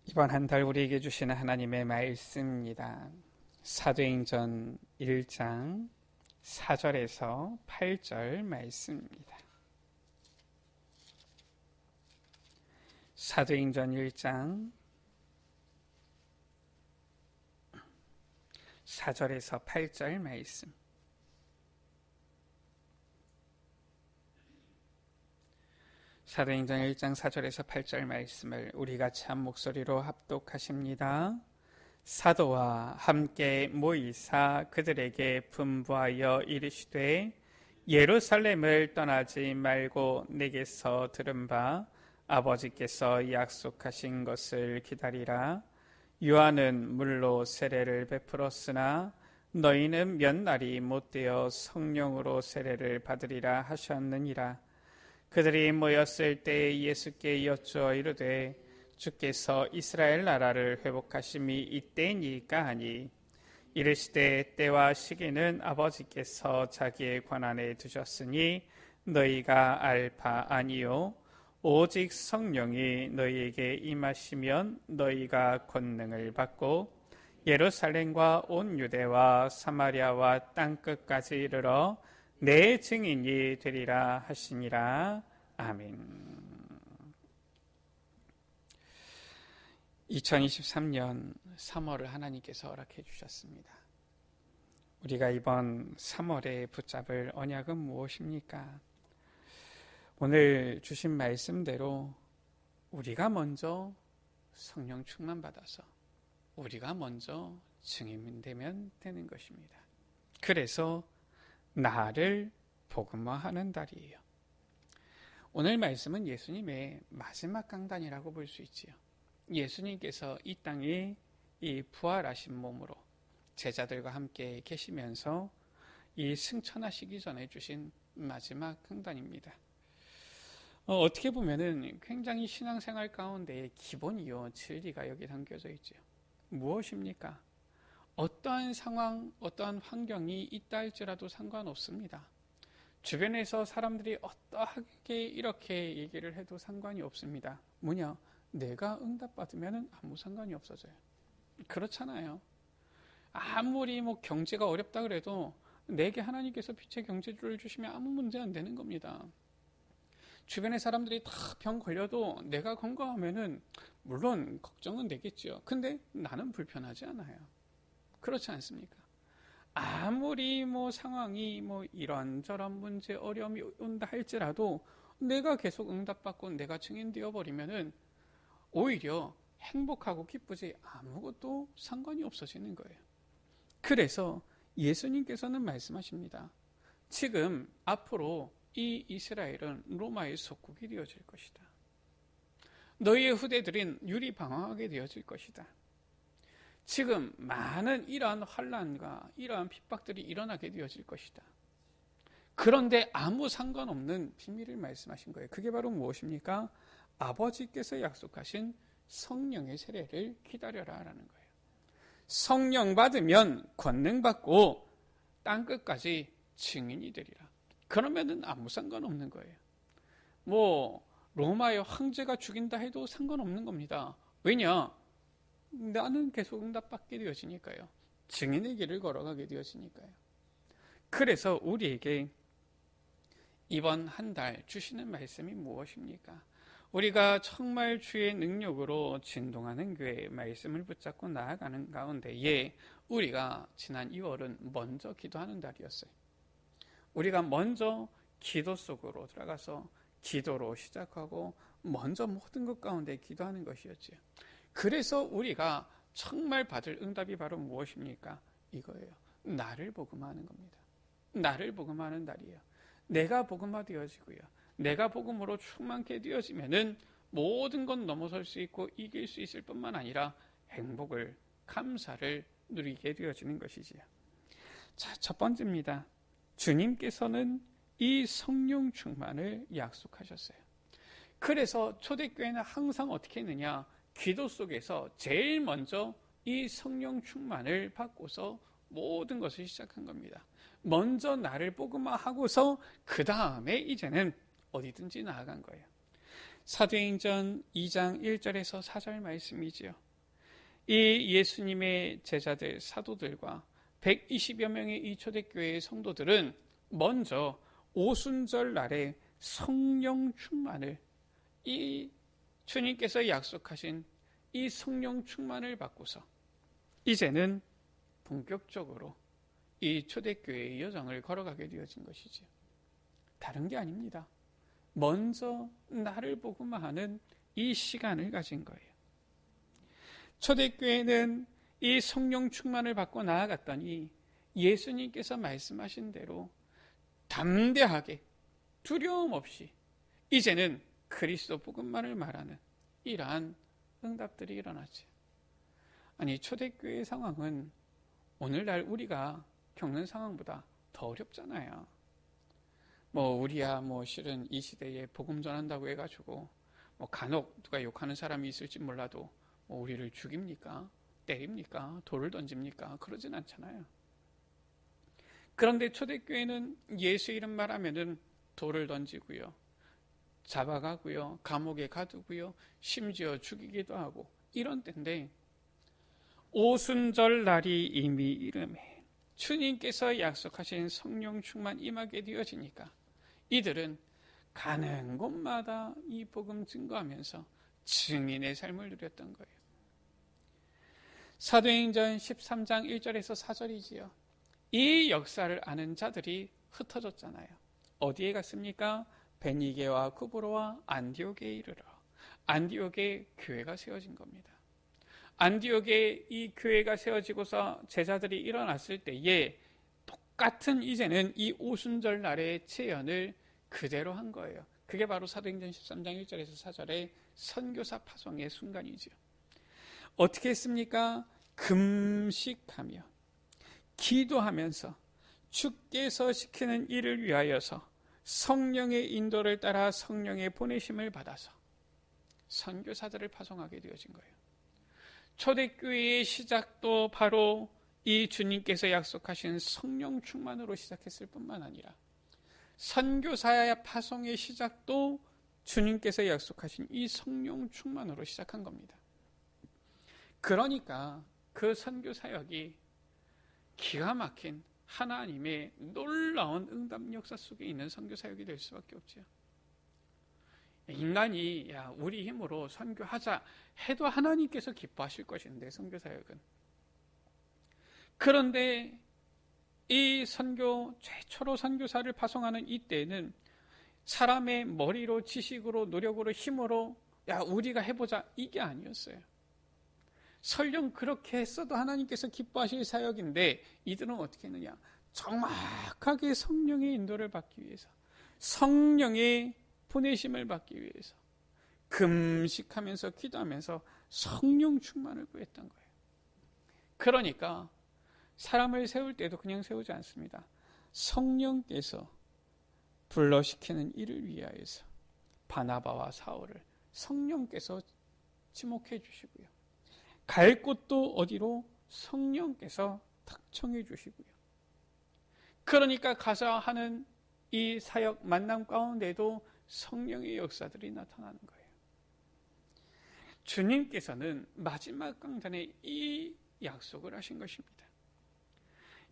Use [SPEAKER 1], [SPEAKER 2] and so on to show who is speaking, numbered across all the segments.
[SPEAKER 1] 이번 한 달 우리에게 주시는 하나님의 말씀입니다. 사도행전 1장 4절에서 8절 말씀입니다. 사도행전 1장 4절에서 8절 말씀. 사도행전 1장 4절에서 8절 말씀을 우리 같이 한 목소리로 합독하십니다. 사도와 함께 모이사 그들에게 분부하여 이르시되 예루살렘을 떠나지 말고 내게서 들은 바 아버지께서 약속하신 것을 기다리라. 요한은 물로 세례를 베풀었으나 너희는 몇 날이 못되어 성령으로 세례를 받으리라 하셨느니라. 그들이 모였을 때 예수께 여쭈어 이르되 주께서 이스라엘 나라를 회복하심이 이때니까 하니 이르시되 때와 시기는 아버지께서 자기의 권한에 두셨으니 너희가 알 바 아니요 오직 성령이 너희에게 임하시면 너희가 권능을 받고 예루살렘과 온 유대와 사마리아와 땅끝까지 이르러 내 증인이 되리라 하시니라. 아멘. 2023년 3월을 하나님께서 허락해 주셨습니다. 우리가 이번 3월에 붙잡을 언약은 무엇입니까? 오늘 주신 말씀대로 우리가 먼저 성령 충만 받아서 우리가 먼저 증인 되면 되는 것입니다. 그래서 나를 복음화하는 달이에요. 오늘 말씀은 예수님의 마지막 강단이라고 볼 수 있지요. 예수님께서 이 땅에 이 부활하신 몸으로 제자들과 함께 계시면서 이 승천하시기 전에 주신 마지막 강단입니다. 어떻게 보면은 굉장히 신앙생활 가운데 기본이요 진리가 여기 담겨져 있죠. 무엇입니까? 어떠한 상황, 어떠한 환경이 있다 할지라도 상관없습니다. 주변에서 사람들이 어떠하게 이렇게 얘기를 해도 상관이 없습니다. 뭐냐? 내가 응답받으면 아무 상관이 없어져요. 그렇잖아요. 아무리 경제가 어렵다 그래도 내게 하나님께서 빛의 경제주를 주시면 아무 문제 안 되는 겁니다. 주변의 사람들이 다 병 걸려도 내가 건강하면은 물론 걱정은 되겠죠. 근데 나는 불편하지 않아요. 그렇지 않습니까? 아무리 상황이 이런저런 문제 어려움이 온다 할지라도 내가 계속 응답받고 내가 증인되어 버리면은 오히려 행복하고 기쁘지 아무것도 상관이 없어지는 거예요. 그래서 예수님께서는 말씀하십니다. 지금 앞으로 이 이스라엘은 로마의 속국이 되어질 것이다. 너희의 후대들은 유리방황하게 되어질 것이다. 지금 많은 이러한 환난과 이러한 핍박들이 일어나게 되어질 것이다. 그런데 아무 상관없는 비밀을 말씀하신 거예요. 그게 바로 무엇입니까? 아버지께서 약속하신 성령의 세례를 기다려라라는 거예요. 성령 받으면 권능 받고 땅끝까지 증인이 되리라. 그러면은 아무 상관없는 거예요. 로마의 황제가 죽인다 해도 상관없는 겁니다. 왜냐? 나는 계속 응답받게 되어지니까요. 증인의 길을 걸어가게 되어지니까요. 그래서 우리에게 이번 한 달 주시는 말씀이 무엇입니까? 우리가 정말 주의 능력으로 진동하는 교회의 말씀을 붙잡고 나아가는 가운데에 우리가 지난 2월은 먼저 기도하는 달이었어요. 우리가 먼저 기도 속으로 들어가서 기도로 시작하고 먼저 모든 것 가운데 기도하는 것이었지요. 그래서 우리가 정말 받을 응답이 바로 무엇입니까? 이거예요. 나를 복음화하는 겁니다. 나를 복음화하는 날이에요. 내가 복음화 되어지고요. 내가 복음으로 충만케 되어지면은 모든 건 넘어설 수 있고 이길 수 있을 뿐만 아니라 행복을, 감사를 누리게 되어지는 것이지요. 자, 첫 번째입니다. 주님께서는 이 성령 충만을 약속하셨어요. 그래서 초대교회는 항상 어떻게 했느냐? 기도 속에서 제일 먼저 이 성령 충만을 받고서 모든 것을 시작한 겁니다. 먼저 나를 복음화하고서 그 다음에 이제는 어디든지 나아간 거예요. 사도행전 2장 1절에서 4절 말씀이지요. 이 예수님의 제자들 사도들과 120여 명의 이 초대교회의 성도들은 먼저 오순절 날에 성령 충만을, 이 주님께서 약속하신 이 성령 충만을 받고서 이제는 본격적으로 이 초대교회의 여정을 걸어가게 되어진 것이지요. 다른 게 아닙니다. 먼저 나를 보고만 하는 이 시간을 가진 거예요. 초대교회는 이 성령 충만을 받고 나아갔더니 예수님께서 말씀하신 대로 담대하게 두려움 없이 이제는 그리스도 복음만을 말하는 이러한 응답들이 일어나죠. 아니, 초대교회의 상황은 오늘날 우리가 겪는 상황보다 더 어렵잖아요. 우리야 실은 이 시대에 복음 전한다고 해가지고 간혹 누가 욕하는 사람이 있을지 몰라도 우리를 죽입니까? 때립니까? 돌을 던집니까? 그러진 않잖아요. 그런데 초대교회는 예수 이름 말하면은 돌을 던지고요, 잡아가고요, 감옥에 가두고요, 심지어 죽이기도 하고 이런 때인데, 오순절 날이 이미 이름에 주님께서 약속하신 성령 충만 임하게 되어지니까 이들은 가는 곳마다 이 복음 증거하면서 증인의 삶을 누렸던 거예요. 사도행전 13장 1절에서 4절이지요. 이 역사를 아는 자들이 흩어졌잖아요. 어디에 갔습니까? 베니게와 구브로와 안디옥에 이르러 안디옥에 교회가 세워진 겁니다. 안디옥에 이 교회가 세워지고서 제자들이 일어났을 때에 똑같은 이제는 이 오순절 날의 체연을 그대로 한 거예요. 그게 바로 사도행전 13장 1절에서 4절의 선교사 파송의 순간이죠. 어떻게 했습니까? 금식하며 기도하면서 주께서 시키는 일을 위하여서 성령의 인도를 따라 성령의 보내심을 받아서 선교사들을 파송하게 되어진 거예요. 초대교회의 시작도 바로 이 주님께서 약속하신 성령 충만으로 시작했을 뿐만 아니라 선교사의 파송의 시작도 주님께서 약속하신 이 성령 충만으로 시작한 겁니다. 그러니까 그 선교 사역이 기가 막힌 하나님의 놀라운 응답 역사 속에 있는 선교 사역이 될 수밖에 없죠. 인간이 우리 힘으로 선교하자 해도 하나님께서 기뻐하실 것인데, 선교 사역은. 그런데 이 최초로 선교사를 파송하는 이때는 사람의 머리로, 지식으로, 노력으로, 힘으로 우리가 해보자 이게 아니었어요. 설령 그렇게 했어도 하나님께서 기뻐하실 사역인데 이들은 어떻게 했느냐? 정확하게 성령의 인도를 받기 위해서, 성령의 보내심을 받기 위해서 금식하면서 기도하면서 성령 충만을 구했던 거예요. 그러니까 사람을 세울 때도 그냥 세우지 않습니다. 성령께서 불러시키는 일을 위하여서 바나바와 사울을 성령께서 지목해 주시고요, 갈 곳도 어디로? 성령께서 탁청해 주시고요. 그러니까 가서 하는 이 사역 만남 가운데도 성령의 역사들이 나타나는 거예요. 주님께서는 마지막 강단에 이 약속을 하신 것입니다.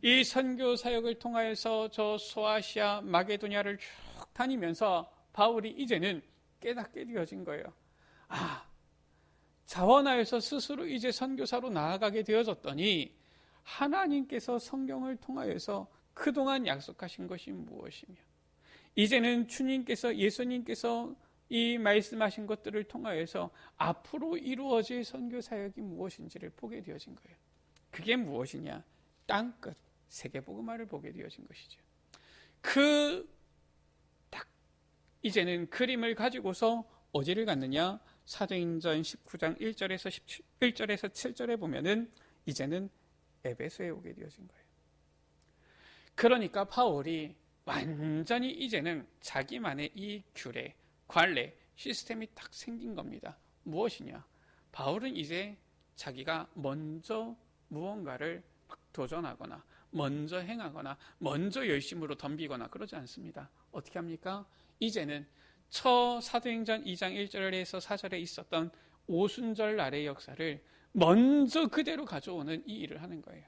[SPEAKER 1] 이 선교 사역을 통하여서 저 소아시아 마게도냐를 쭉 다니면서 바울이 이제는 깨닫게 되어진 거예요. 자원하여서 스스로 이제 선교사로 나아가게 되어졌더니 하나님께서 성경을 통하여서 그동안 약속하신 것이 무엇이며 이제는 주님께서, 예수님께서 이 말씀하신 것들을 통하여서 앞으로 이루어질 선교 사역이 무엇인지를 보게 되어진 거예요. 그게 무엇이냐? 땅끝 세계복음화를 보게 되어진 것이죠. 이제는 그림을 가지고서 어디를 갔느냐? 사도행전 19장 1절에서 7절에 보면은 이제는 에베소에 오게 되어진 거예요. 그러니까 바울이 완전히 이제는 자기만의 이 규례, 관례, 시스템이 딱 생긴 겁니다. 무엇이냐? 바울은 이제 자기가 먼저 무언가를 도전하거나 먼저 행하거나 먼저 열심으로 덤비거나 그러지 않습니다. 어떻게 합니까? 이제는 사도행전 2장 1절에서 4절에 있었던 오순절 날의 역사를 먼저 그대로 가져오는 이 일을 하는 거예요.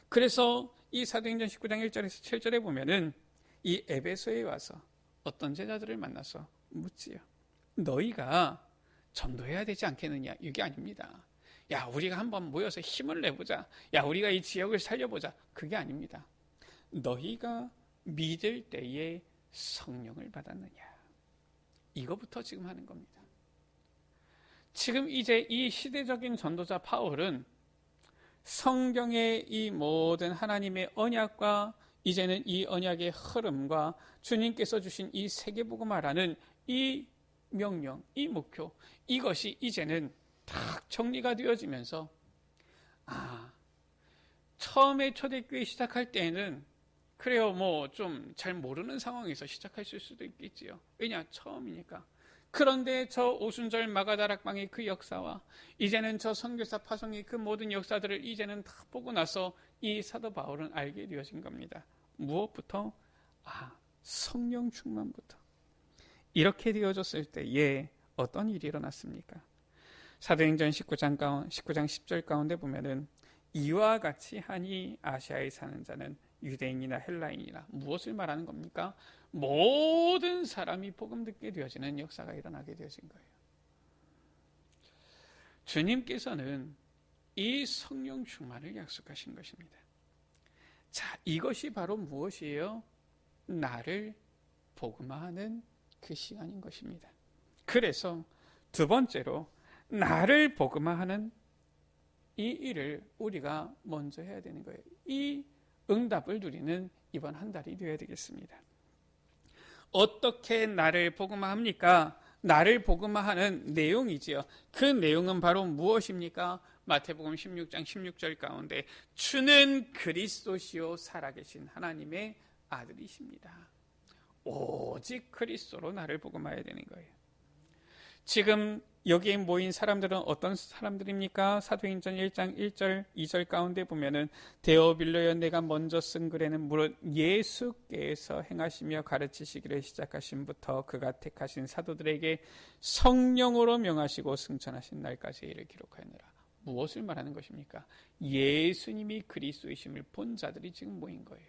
[SPEAKER 1] 그래서 이 사도행전 19장 1절에서 7절에 보면은 이 에베소에 와서 어떤 제자들을 만나서 묻지요. 너희가 전도해야 되지 않겠느냐? 이게 아닙니다. 야, 우리가 한번 모여서 힘을 내보자. 야, 우리가 이 지역을 살려보자. 그게 아닙니다. 너희가 믿을 때에 성령을 받았느냐? 이거부터 지금 하는 겁니다. 지금 이제 이 시대적인 전도자 바울은 성경의 이 모든 하나님의 언약과 이제는 이 언약의 흐름과 주님께서 주신 이 세계복음화라는 이 명령, 이 목표, 이것이 이제는 딱 정리가 되어지면서 처음에 초대교회 시작할 때에는 그래요, 뭐 좀 잘 모르는 상황에서 시작했을 수도 있겠지요. 왜냐, 처음이니까. 그런데 저 오순절 마가다락방의 그 역사와 이제는 저 선교사 파송의 그 모든 역사들을 이제는 다 보고 나서 이 사도 바울은 알게 되어진 겁니다. 무엇부터? 성령 충만부터. 이렇게 되어졌을 때에 어떤 일이 일어났습니까? 사도행전 19장 10절 가운데 보면은 이와 같이 하니 아시아에 사는 자는 유대인이나 헬라인이나 무엇을 말하는 겁니까? 모든 사람이 복음 듣게 되어지는 역사가 일어나게 되어진 거예요. 주님께서는 이 성령 충만을 약속하신 것입니다. 자, 이것이 바로 무엇이에요? 나를 복음화하는 그 시간인 것입니다. 그래서 두 번째로 나를 복음화하는 이 일을 우리가 먼저 해야 되는 거예요. 이 응답을 누리는 이번 한 달이 되어야 되겠습니다. 어떻게 나를 복음화합니까? 나를 복음화하는 내용이지요. 그 내용은 바로 무엇입니까? 마태복음 16장 16절 가운데 주는 그리스도시요 살아계신 하나님의 아들이십니다. 오직 그리스도로 나를 복음화해야 되는 거예요. 지금 여기에 모인 사람들은 어떤 사람들입니까? 사도행전 1장 1절 2절 가운데 보면은 데오빌로여 내가 먼저 쓴 글에는 무릇 예수께서 행하시며 가르치시기를 시작하신부터 그가 택하신 사도들에게 성령으로 명하시고 승천하신 날까지 이를 기록하느라. 무엇을 말하는 것입니까? 예수님이 그리스도이심을 본 자들이 지금 모인 거예요.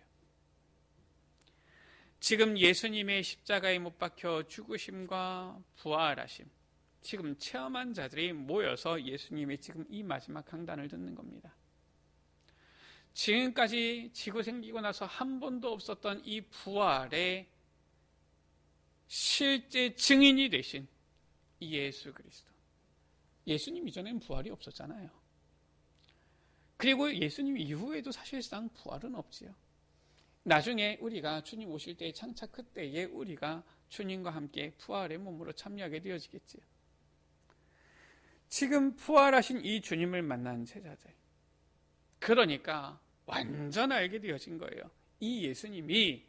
[SPEAKER 1] 지금 예수님의 십자가에 못 박혀 죽으심과 부활하심, 지금 체험한 자들이 모여서 예수님의 지금 이 마지막 강단을 듣는 겁니다. 지금까지 지구 생기고 나서 한 번도 없었던 이 부활의 실제 증인이 되신 예수 그리스도. 예수님 이전엔 부활이 없었잖아요. 그리고 예수님 이후에도 사실상 부활은 없지요. 나중에 우리가 주님 오실 때 장차 그때에 우리가 주님과 함께 부활의 몸으로 참여하게 되어지겠지요. 지금 부활하신 이 주님을 만난 제자들, 그러니까 완전 알게 되어진 거예요. 이 예수님이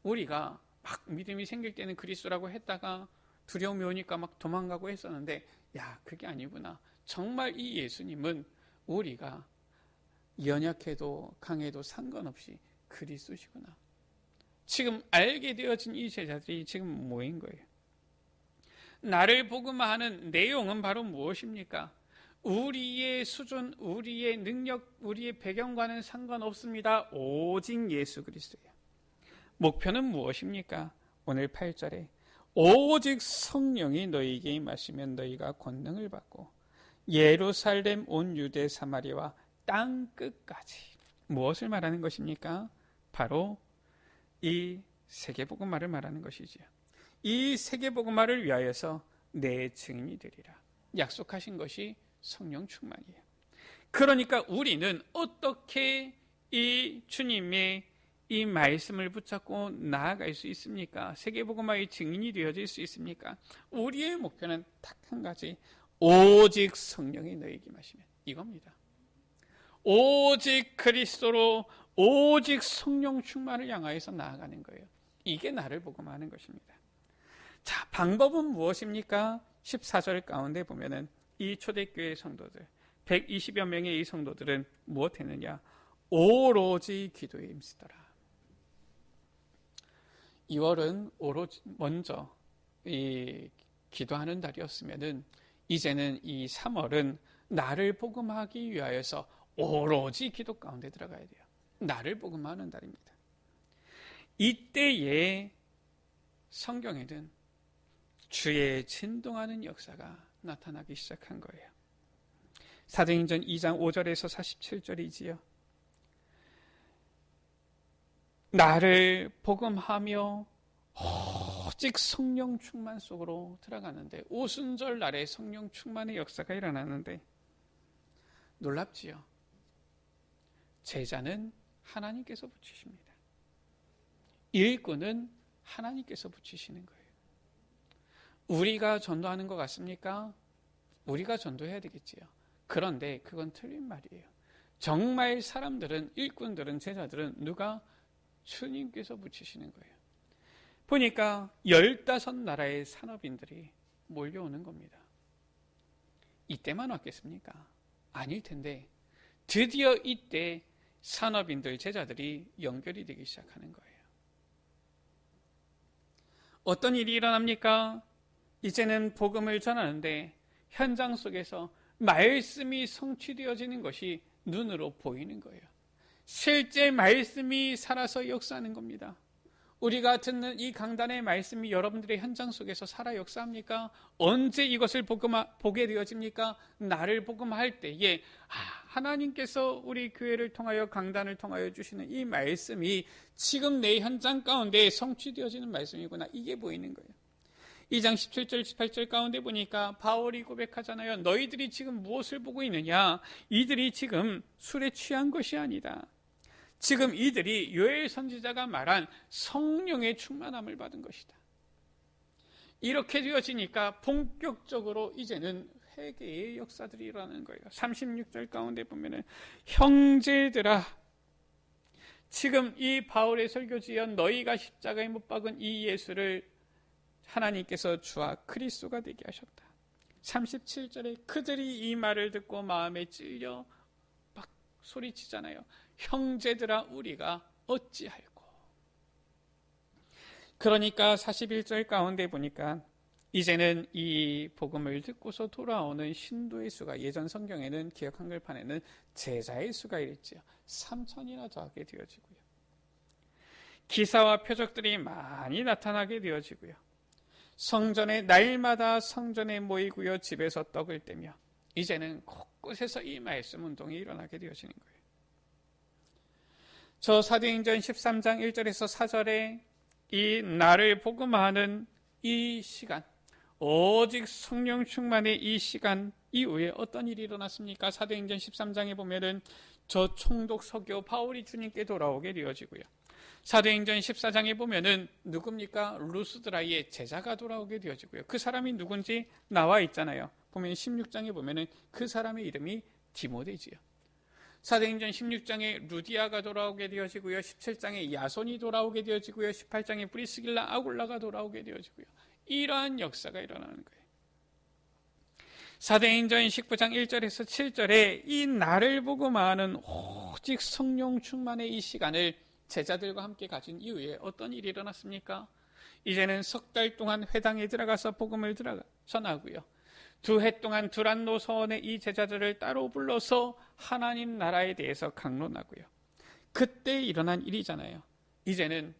[SPEAKER 1] 우리가 막 믿음이 생길 때는 그리스도라고 했다가 두려움이 오니까 막 도망가고 했었는데, 야, 그게 아니구나. 정말 이 예수님은 우리가 연약해도 강해도 상관없이 그리스도시구나. 지금 알게 되어진 이 제자들이 지금 모인 거예요. 나를 복음화하는 내용은 바로 무엇입니까? 우리의 수준, 우리의 능력, 우리의 배경과는 상관없습니다. 오직 예수 그리스도예요. 목표는 무엇입니까? 오늘 8절에 오직 성령이 너희에게 임하시면 너희가 권능을 받고 예루살렘 온 유대 사마리아와 땅 끝까지. 무엇을 말하는 것입니까? 바로 이 세계복음화를 말하는 것이지요. 이 세계복음화를 위하여서 내 증인이 되리라. 약속하신 것이 성령 충만이에요. 그러니까 우리는 어떻게 이 주님의 이 말씀을 붙잡고 나아갈 수 있습니까? 세계복음화의 증인이 되어질 수 있습니까? 우리의 목표는 딱 한 가지, 오직 성령이 너에게 임하시면, 이겁니다. 오직 그리스도로 오직 성령 충만을 향하여서 나아가는 거예요. 이게 나를 복음화하는 것입니다. 자, 방법은 무엇입니까? 14절 가운데 보면은 이 초대교회 성도들 120여 명의 이 성도들은 무엇 했느냐? 오로지 기도에 힘쓰더라. 2월은 오로지 먼저 기도하는 달이었으면은 이제는 이 3월은 나를 복음하기 위하여서 오로지 기도 가운데 들어가야 돼요. 나를 복음하는 달입니다. 이때에 성경에는 주의 진동하는 역사가 나타나기 시작한 거예요. 사도행전 2장 5절에서 47절이지요. 나를 복음하며 오직 성령 충만 속으로 들어가는데, 오순절 날에 성령 충만의 역사가 일어나는데 놀랍지요. 제자는 하나님께서 붙이십니다. 일꾼은 하나님께서 붙이시는 거예요. 우리가 전도하는 것 같습니까? 우리가 전도해야 되겠지요. 그런데 그건 틀린 말이에요. 정말 사람들은, 일꾼들은, 제자들은 누가? 주님께서 붙이시는 거예요. 보니까 15나라의 산업인들이 몰려오는 겁니다. 이때만 왔겠습니까? 아닐 텐데 드디어 이때 산업인들, 제자들이 연결이 되기 시작하는 거예요. 어떤 일이 일어납니까? 이제는 복음을 전하는데 현장 속에서 말씀이 성취되어지는 것이 눈으로 보이는 거예요. 실제 말씀이 살아서 역사하는 겁니다. 우리가 듣는 이 강단의 말씀이 여러분들의 현장 속에서 살아 역사합니까? 언제 이것을 보게 되어집니까? 나를 복음할 때에 하나님께서 우리 교회를 통하여, 강단을 통하여 주시는 이 말씀이 지금 내 현장 가운데 성취되어지는 말씀이구나, 이게 보이는 거예요. 2장 17절 18절 가운데 보니까 바울이 고백하잖아요. 너희들이 지금 무엇을 보고 있느냐? 이들이 지금 술에 취한 것이 아니다. 지금 이들이 요엘 선지자가 말한 성령의 충만함을 받은 것이다. 이렇게 되어지니까 본격적으로 이제는 회개의 역사들이 일어나는 거예요. 36절 가운데 보면은 형제들아, 지금 이 바울의 설교지연 너희가 십자가에 못 박은 이 예수를 하나님께서 주와 그리스도가 되게 하셨다. 37절에 그들이 이 말을 듣고 마음에 찔려 막 소리치잖아요. 형제들아, 우리가 어찌할꼬. 그러니까 41절 가운데 보니까 이제는 이 복음을 듣고서 돌아오는 신도의 수가, 예전 성경에는 기억 한글판에는 제자의 수가 이랬지요. 3,000이나 더하게 되어지고요. 기사와 표적들이 많이 나타나게 되어지고요. 성전에 날마다 성전에 모이고요, 집에서 떡을 떼며 이제는 곳곳에서 이 말씀 운동이 일어나게 되어지는 거예요. 저 사도행전 13장 1절에서 4절에 이 나를 복음하는 이 시간, 오직 성령 충만의 이 시간 이후에 어떤 일이 일어났습니까? 사도행전 13장에 보면은 저 총독 서교 바울이 주님께 돌아오게 되어지고요. 사도행전 14장에 보면은 누굽니까? 루스드라의 제자가 돌아오게 되어지고요. 그 사람이 누군지 나와 있잖아요. 보면 16장에 보면은 그 사람의 이름이 디모데지요. 사도행전 16장에 루디아가 돌아오게 되어지고요. 17장에 야손이 돌아오게 되어지고요. 18장에 브리스길라 아굴라가 돌아오게 되어지고요. 이러한 역사가 일어나는 거예요. 사도행전 19장 1절에서 7절에 이 나를 보고 말하는 오직 성령 충만의 이 시간을 제자들과 함께 가진 이후에 어떤 일이 일어났습니까? 이제는 석 달 동안 회당에 들어가서 복음을 전하고요. 2해 동안 두란노 서원의 이 제자들을 따로 불러서 하나님 나라에 대해서 강론하고요. 그때 일어난 일이잖아요. 이제는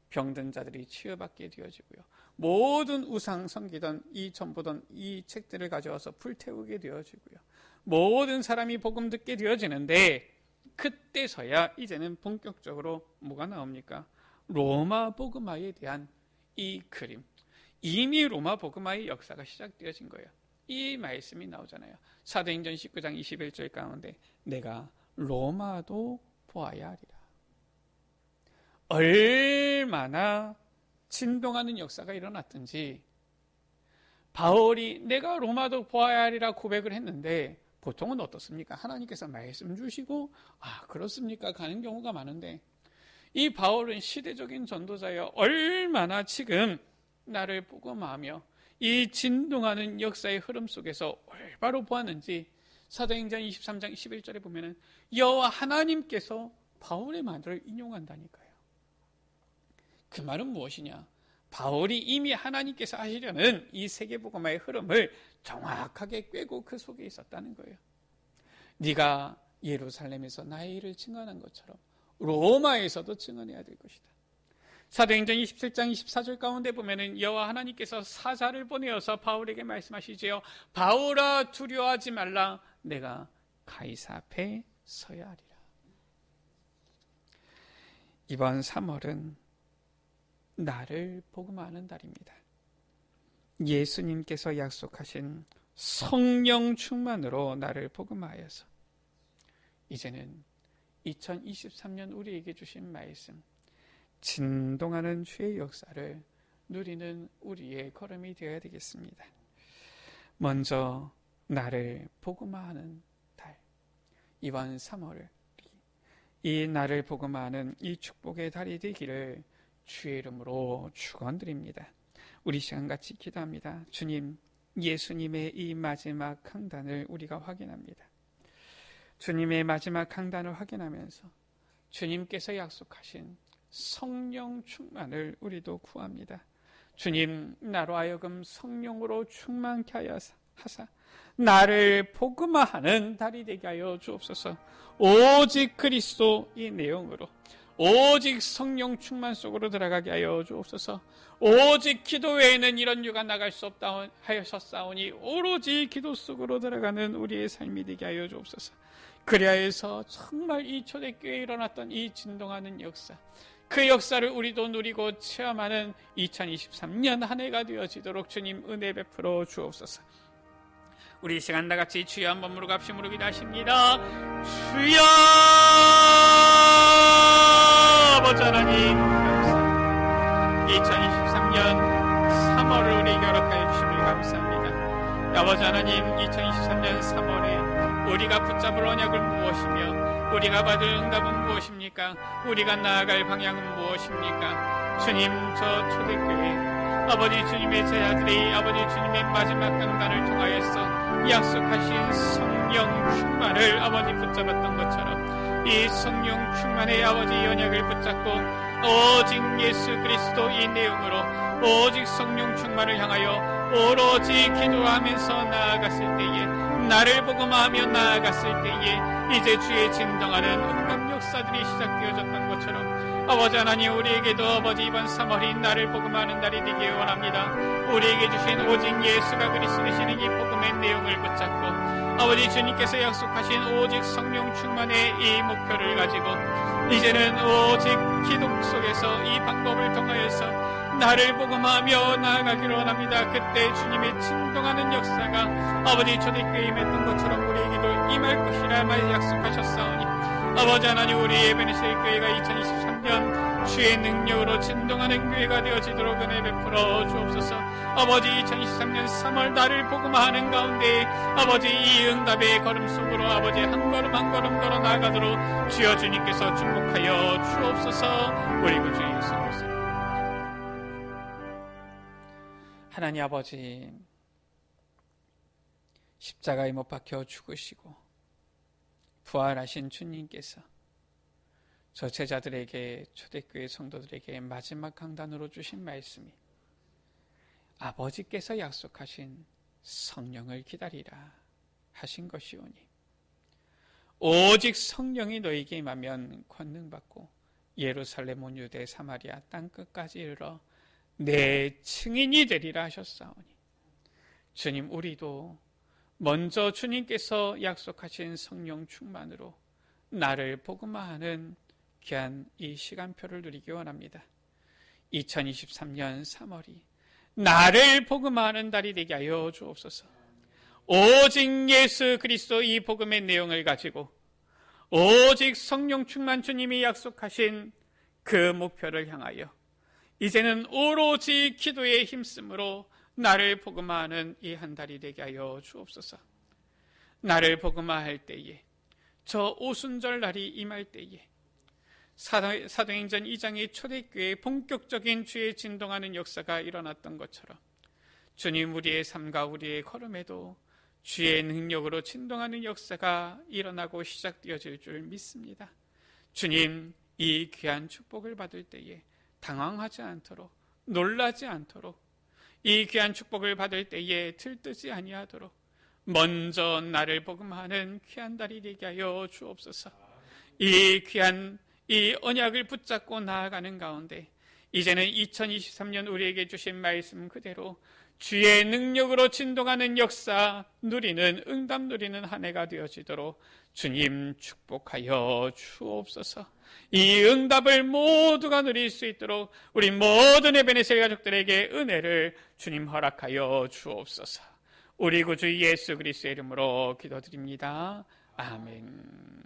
[SPEAKER 1] 병든 자들이 치유받게 되어지고요. 모든 우상 섬기던 이 전보던 이 책들을 가져와서 불태우게 되어지고요. 모든 사람이 복음 듣게 되어지는데 그때서야 이제는 본격적으로 뭐가 나옵니까? 로마 복음화에 대한 이 그림. 이미 로마 복음화의 역사가 시작되어진 거예요. 이 말씀이 나오잖아요. 사도행전 19장 21절 가운데 내가 로마도 보아야 하리라. 얼마나 진동하는 역사가 일어났든지 바울이 내가 로마도 보아야 하리라 고백을 했는데 보통은 어떻습니까? 하나님께서 말씀 주시고 그렇습니까? 가는 경우가 많은데 이 바울은 시대적인 전도자여 얼마나 지금 나를 복음하며 이 진동하는 역사의 흐름 속에서 올바로 보았는지 사도행전 23장 21절에 보면은 여호와 하나님께서 바울의 말을 인용한다니까요. 그 말은 무엇이냐? 바울이 이미 하나님께서 하시려는 이 세계복음화의 흐름을 정확하게 꿰고 그 속에 있었다는 거예요. 네가 예루살렘에서 나의 일을 증언한 것처럼 로마에서도 증언해야 될 것이다. 사도행전 27장 24절 가운데 보면은 여호와 하나님께서 사자를 보내어서 바울에게 말씀하시지요. 바울아, 두려워하지 말라. 내가 가이사 앞에 서야 하리라. 이번 3월은 나를 복음하는 달입니다. 예수님께서 약속하신 성령 충만으로 나를 복음하여서 이제는 2023년 우리에게 주신 말씀, 진동하는 주의 역사를 누리는 우리의 걸음이 되어야 되겠습니다. 먼저 나를 복음화하는 달, 이번 3월 이 나를 복음화하는 이 축복의 달이 되기를 주의 이름으로 축원드립니다. 우리 시간 같이 기도합니다. 주님, 예수님의 이 마지막 강단을 우리가 확인합니다. 주님의 마지막 강단을 확인하면서 주님께서 약속하신 성령 충만을 우리도 구합니다. 주님, 나로 하여금 성령으로 충만케 하사 나를 복음화하는 달이 되게 하여 주옵소서. 오직 그리스도 이 내용으로, 오직 성령 충만 속으로 들어가게 하여 주옵소서. 오직 기도 외에는 이런 유가 나갈 수 없다 하셨사오니 오로지 기도 속으로 들어가는 우리의 삶이 되게 하여 주옵소서. 그리하여서 정말 이 초대교회에 일어났던 이 진동하는 역사, 그 역사를 우리도 누리고 체험하는 2023년 한 해가 되어지도록 주님 은혜 베풀어 주옵소서. 우리 이 시간 다같이 주여 한번 무릎 꿇으시므로 기도하십니다. 주여, 아버지 하나님 감사합니다. 2023년 3월을 우리에게 허락하여 주심을 감사합니다. 아버지 하나님, 2023년 3월에 우리가 붙잡을 언약은 무엇이며 우리가 받을 응답은 무엇입니까? 우리가 나아갈 방향은 무엇입니까? 주님, 저 초대교회 아버지 주님의 제자들이 아버지 주님의 마지막 강단을 통하여서 약속하신 성령 충만을 아버지 붙잡았던 것처럼 이 성령 충만의 아버지 언약을 붙잡고 오직 예수 그리스도 이 내용으로 오직 성령 충만을 향하여 오로지 기도하면서 나아갔을 때에, 나를 복음하며 나아갔을 때에 이제 주의 진동하는 응답 역사들이 시작되어졌던 것처럼 아버지 하나님, 우리에게도 아버지 이번 3월이 나를 복음하는 날이 되길 원합니다. 우리에게 주신 오직 예수가 그리스도 되시는 이 복음의 내용을 붙잡고 아버지 주님께서 약속하신 오직 성령 충만의 이 목표를 가지고 이제는 오직 기도 속에서 이 방법을 통하여서 나를 복음하며 나아가기를 원합니다. 그때 주님의 진동하는 역사가 아버지 초대교회에 임했던 것처럼 우리에게도 임할 것이라 말 약속하셨사오니 아버지 하나님, 우리 에베네셀 교회가 2023년 주의 능력으로 진동하는 교회가 되어지도록 은혜 베풀어 주옵소서. 아버지 2023년 3월 나를 복음하는 가운데 아버지 이 응답의 걸음 속으로 아버지 한 걸음 한 걸음 걸어 나아가도록 주여 주님께서 축복하여 주옵소서. 우리 구주 예수 그리스도. 하나님 아버지, 십자가에 못 박혀 죽으시고 부활하신 주님께서 저 제자들에게, 초대교회 성도들에게 마지막 강단으로 주신 말씀이 아버지께서 약속하신 성령을 기다리라 하신 것이오니 오직 성령이 너에게 임하면 권능받고 예루살렘 온 유대 사마리아 땅끝까지 이르러 내 증인이 되리라 하셨사오니 주님, 우리도 먼저 주님께서 약속하신 성령 충만으로 나를 복음화하는 귀한 이 시간표를 누리기 원합니다. 2023년 3월이 나를 복음화하는 달이 되게 하여 주옵소서. 오직 예수 그리스도 이 복음의 내용을 가지고 오직 성령 충만 주님이 약속하신 그 목표를 향하여 이제는 오로지 기도에 힘쓰므로 나를 복음화하는 이 한 달이 되게 하여 주옵소서. 나를 복음화할 때에, 저 오순절 날이 임할 때에 사도행전 2장의 초대교회의 본격적인 주의 진동하는 역사가 일어났던 것처럼 주님, 우리의 삶과 우리의 걸음에도 주의 능력으로 진동하는 역사가 일어나고 시작되어질 줄 믿습니다. 주님, 이 귀한 축복을 받을 때에 당황하지 않도록 놀라지 않도록, 이 귀한 축복을 받을 때에 들뜨지 아니하도록 먼저 나를 복음하는 귀한 달이 되게 하여 주옵소서. 이 귀한 이 언약을 붙잡고 나아가는 가운데 이제는 2023년 우리에게 주신 말씀 그대로 주의 능력으로 진동하는 역사 누리는, 응답 누리는 한 해가 되어지도록 주님 축복하여 주옵소서. 이 응답을 모두가 누릴 수 있도록 우리 모든 에베네셀 가족들에게 은혜를 주님 허락하여 주옵소서. 우리 구주 예수 그리스도의 이름으로 기도드립니다. 아멘.